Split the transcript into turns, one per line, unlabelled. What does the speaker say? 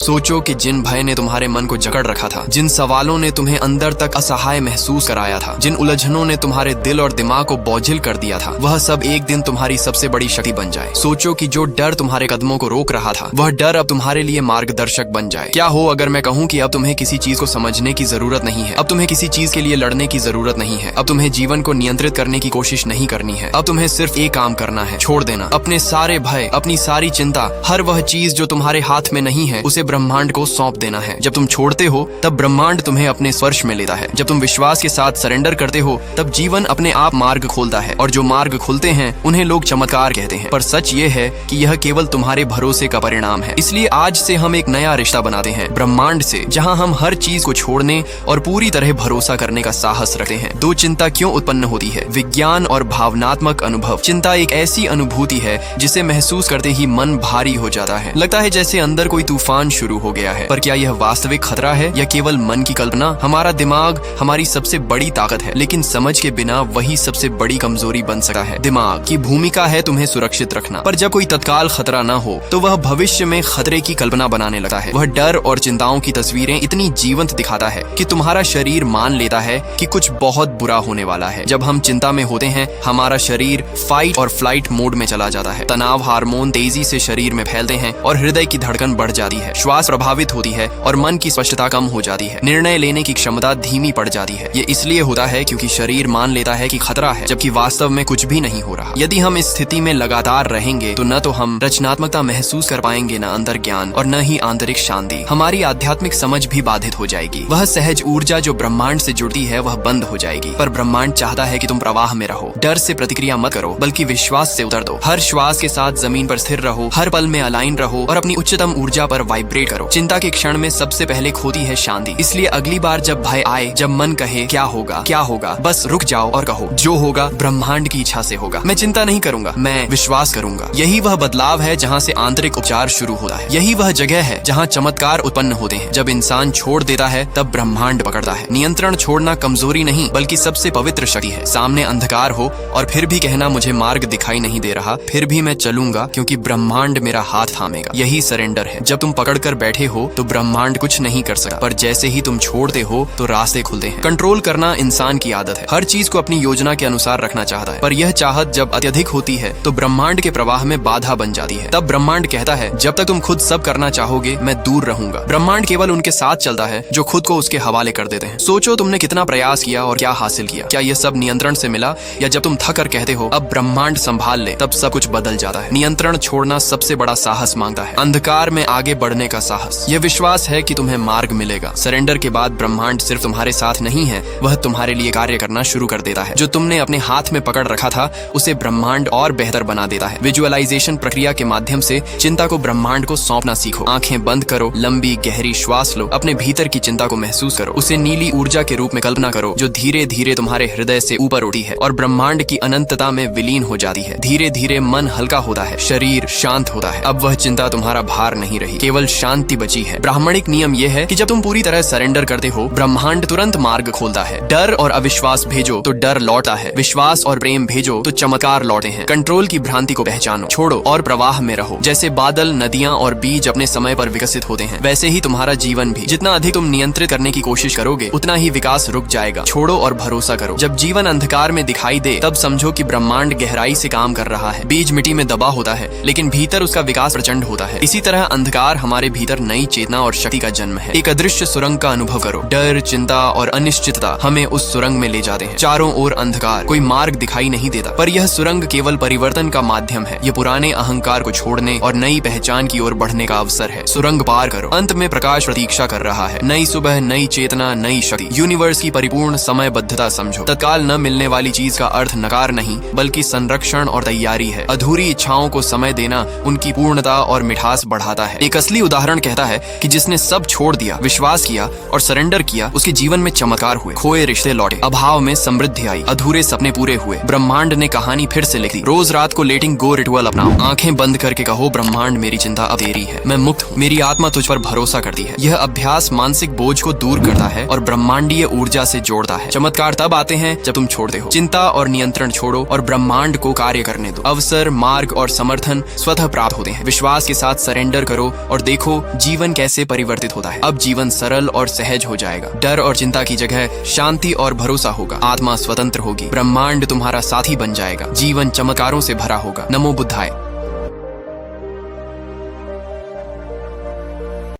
सोचो कि जिन भय ने तुम्हारे मन को जकड़ रखा था, जिन सवालों ने तुम्हें अंदर तक असहाय महसूस कराया था, जिन उलझनों ने तुम्हारे दिल और दिमाग को बोझिल कर दिया था, वह सब एक दिन तुम्हारी सबसे बड़ी शक्ति बन जाए। सोचो कि जो डर तुम्हारे कदमों को रोक रहा था, वह डर अब तुम्हारे लिए मार्गदर्शक बन जाए। क्या हो अगर मैं कहूँ कि अब तुम्हें किसी चीज को समझने की जरूरत नहीं है, अब तुम्हें किसी चीज के लिए लड़ने की जरूरत नहीं है, अब तुम्हें जीवन को नियंत्रित करने की कोशिश नहीं करनी है, अब तुम्हें सिर्फ एक काम करना है, छोड़ देना अपने सारे भय, अपनी सारी चिंता, हर वह चीज जो तुम्हारे हाथ में नहीं है, उसे ब्रह्मांड को सौंप देना है। जब तुम छोड़ते हो तब ब्रह्मांड तुम्हें अपने स्पर्श में लेता है। जब तुम विश्वास के साथ सरेंडर करते हो तब जीवन अपने आप मार्ग खोलता है, और जो मार्ग खुलते हैं उन्हें लोग चमत्कार कहते हैं, पर सच ये है कि यह केवल तुम्हारे भरोसे का परिणाम है। इसलिए आज से हम एक नया रिश्ता बनाते हैं ब्रह्मांड से, जहाँ हम हर चीज को छोड़ने और पूरी तरह भरोसा करने का साहस रखते हैं। दो चिंता क्यों उत्पन्न होती है? विज्ञान और भावनात्मक अनुभव। चिंता एक ऐसी अनुभूति है जिसे महसूस करते ही मन भारी हो जाता है, लगता है जैसे अंदर कोई तूफान शुरू हो गया है। पर क्या यह वास्तविक खतरा है या केवल मन की कल्पना? हमारा दिमाग हमारी सबसे बड़ी ताकत है, लेकिन समझ के बिना वही सबसे बड़ी कमजोरी बन सकता है। दिमाग की भूमिका है तुम्हें सुरक्षित रखना, पर जब कोई तत्काल खतरा ना हो तो वह भविष्य में खतरे की कल्पना बनाने लगता है। वह डर और चिंताओं की तस्वीरें इतनी जीवंत दिखाता है कि तुम्हारा शरीर मान लेता है कि कुछ बहुत बुरा होने वाला है। जब हम चिंता में होते हैं, हमारा शरीर फाइट और फ्लाइट मोड में चला जाता है। तनाव हार्मोन तेजी से शरीर में फैलते हैं और हृदय की धड़कन बढ़ जाती है, श्वास प्रभावित होती है और मन की स्पष्टता कम हो जाती है। निर्णय लेने की क्षमता धीमी पड़ जाती है। ये इसलिए होता है क्योंकि शरीर मान लेता है कि खतरा है, जबकि वास्तव में कुछ भी नहीं हो रहा। यदि हम इस स्थिति में लगातार रहेंगे तो न तो हम रचनात्मकता महसूस कर पाएंगे, न अंदर ज्ञान और न ही आंतरिक शांति। हमारी आध्यात्मिक समझ भी बाधित हो जाएगी। वह सहज ऊर्जा जो ब्रह्मांड से जुड़ती है वह बंद हो जाएगी। पर ब्रह्मांड चाहता है कि तुम प्रवाह में रहो। डर से प्रतिक्रिया मत करो, बल्कि विश्वास से उतर दो। हर श्वास के साथ जमीन पर स्थिर रहो, हर पल में अलाइन रहो और अपनी उच्चतम ऊर्जा पर वाइब्रेट करो। चिंता के क्षण में सबसे पहले खोती है शांति। इसलिए अगली बार जब भय आए, जब मन कहे क्या होगा, बस रुक जाओ और कहो जो होगा ब्रह्मांड की इच्छा से होगा। मैं चिंता नहीं करूंगा, मैं विश्वास करूंगा। यही वह बदलाव है जहाँ से आंतरिक उपचार शुरू होता है। यही वह जगह है जहाँ चमत्कार उत्पन्न होते हैं। जब इंसान छोड़ देता है तब ब्रह्मांड पकड़ता है। नियंत्रण छोड़ना कमजोरी नहीं बल्कि सबसे पवित्र शक्ति है। सामने अंधकार हो और फिर भी कहना मुझे मार्ग दिखाई नहीं दे रहा, फिर भी मैं चलूंगा क्योंकि ब्रह्मांड मेरा हाथ थामेगा। यही सरेंडर है। जब तुम पकड़ कर बैठे हो तो ब्रह्मांड कुछ नहीं कर सकता, पर जैसे ही तुम छोड़ते हो तो रास्ते खुलते हैं। कंट्रोल करना इंसान की आदत है। हर चीज को अपनी योजना के अनुसार रखना चाहता है, पर यह चाहत जब अत्यधिक होती है तो ब्रह्मांड के प्रवाह में बाधा बन जाती है। तब ब्रह्मांड कहता है जब तक तुम खुद सब करना चाहोगे मैं दूर रहूंगा। ब्रह्मांड केवल उनके साथ चलता है जो खुद को उसके हवाले कर देते हैं। सोचो तुमने कितना प्रयास किया और क्या हासिल किया। क्या यह सब नियंत्रण से मिला, या जब तुम थक कर कहते हो अब ब्रह्मांड संभाल ले, तब सब कुछ बदल जाता है। नियंत्रण छोड़ना सबसे बड़ा साहस मांगता है, अंधकार में आगे बढ़ने का साहस। यह विश्वास है कि तुम्हें मार्ग मिलेगा। सरेंडर के बाद ब्रह्मांड सिर्फ तुम्हारे साथ नहीं है, वह तुम्हारे लिए कार्य करना शुरू कर देता है। जो तुमने अपने हाथ में पकड़ रखा था उसे ब्रह्मांड और बेहतर बना देता है। विजुअलाइजेशन प्रक्रिया के माध्यम से चिंता को ब्रह्मांड को सौंपना सीखो। आंखें बंद करो, लंबी गहरी श्वास लो, अपने भीतर की चिंता को महसूस करो। उसे नीली ऊर्जा के रूप में कल्पना करो जो धीरे धीरे तुम्हारे हृदय से ऊपर उठी है और ब्रह्मांड की अनंतता में विलीन हो जाती है। धीरे धीरे मन हल्का होता है, शरीर शांत होता है। अब वह चिंता तुम्हारा भार नहीं रही, केवल शांति बची है। ब्राह्मणिक नियम यह है कि जब तुम पूरी तरह सरेंडर करते हो, ब्रह्मांड तुरंत मार्ग खोलता है। डर और अविश्वास भेजो तो डर लौटता है, विश्वास और प्रेम भेजो तो चमत्कार लौटे हैं। कंट्रोल की भ्रांति को पहचानो, छोड़ो और प्रवाह में रहो। जैसे बादल, नदियां और बीज अपने समय पर विकसित होते हैं, वैसे ही तुम्हारा जीवन भी। जितना अधिक तुम नियंत्रित करने की कोशिश करोगे उतना ही विकास रुक जाएगा। छोड़ो और भरोसा करो। जब जीवन अंधकार में दिखाई दे तब समझो कि ब्रह्मांड गहराई से काम कर रहा है। बीज मिट्टी में दबा होता है लेकिन भीतर उसका विकास प्रचंड होता है। इसी तरह अंधकार हमारे भीतर नई चेतना और शक्ति का जन्म है। एक अदृश्य सुरंग का अनुभव करो। डर, चिंता और अनिश्चितता हमें उस सुरंग में ले जाते हैं। चारों ओर अंधकार, कोई मार्ग दिखाई नहीं देता, पर यह सुरंग केवल परिवर्तन का माध्यम है। यह पुराने अहंकार को छोड़ने और नई पहचान की ओर बढ़ने का अवसर है। सुरंग पार करो। अंत में प्रकाश प्रतीक्षा कर रहा है। नई सुबह, नई चेतना, नई शक्ति। यूनिवर्स की परिपूर्ण समयबद्धता समझो। तत्काल न मिलने वाली चीज का अर्थ नकार नहीं बल्कि संरक्षण और तैयारी है। अधूरी इच्छाओं को समय देना उनकी पूर्णता और मिठास बढ़ाता है। एक असली उदाहरण कहता है कि जिसने सब छोड़ दिया, विश्वास किया और सरेंडर किया, उसके जीवन में चमत्कार हुए। खोए रिश्ते लौटे, अभाव में समृद्धि आई, अधूरे सपने पूरे हुए। ब्रह्मांड ने कहानी फिर से लिख दी। रोज रात को लेटिंग गो रिचुअल अपनाओ। आंखें बंद करके कहो ब्रह्मांड मेरी चिंता अब तेरी है, मैं मुक्त हूँ, मेरी आत्मा तुझ पर भरोसा करती है। यह अभ्यास मानसिक बोझ को दूर करता है और ब्रह्मांडीय ऊर्जा से जोड़ता है। चमत्कार तब आते हैं जब तुम छोड़ते हो। चिंता और नियंत्रण छोड़ो और ब्रह्मांड को कार्य करने दो। अवसर, मार्ग और समर्थन स्वतः प्राप्त होते हैं। विश्वास के साथ सरेंडर करो और देखो देखो जीवन कैसे परिवर्तित होता है। अब जीवन सरल और सहज हो जाएगा। डर और चिंता की जगह शांति और भरोसा होगा। आत्मा स्वतंत्र होगी। ब्रह्मांड तुम्हारा साथी बन जाएगा। जीवन चमत्कारों से भरा होगा। नमो बुद्धाय।